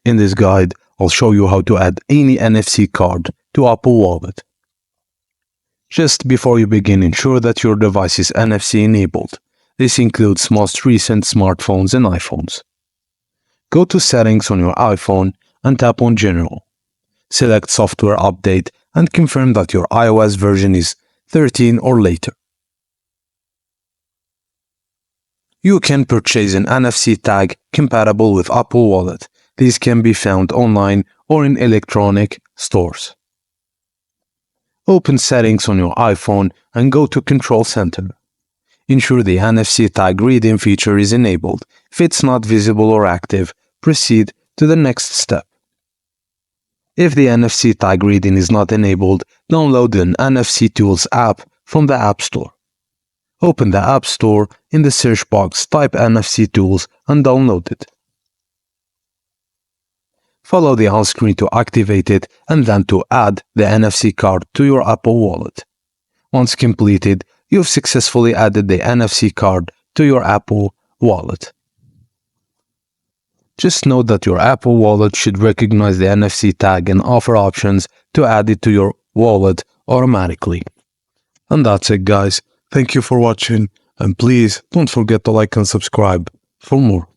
In this guide, I'll show you how to add any NFC card to Apple Wallet. Just before you begin, ensure that your device is NFC enabled. This includes most recent smartphones and iPhones. Go to Settings on your iPhone and tap on General. Select Software Update and confirm that your iOS version is 13 or later. You can purchase an NFC tag compatible with Apple Wallet. These can be found online or in electronic stores. Open Settings on your iPhone and go to Control Center. Ensure the NFC tag read-in feature is enabled. If it's not visible or active, proceed to the next step. If the NFC tag read-in is not enabled, download an NFC Tools app from the App Store. Open the App Store, in the search box type NFC Tools and download it. Follow the on-screen to activate it and then to add the NFC card to your Apple Wallet. Once completed, you've successfully added the NFC card to your Apple Wallet. Just note that your Apple Wallet should recognize the NFC tag and offer options to add it to your wallet automatically. And that's it, guys. Thank you for watching, and please don't forget to like and subscribe for more.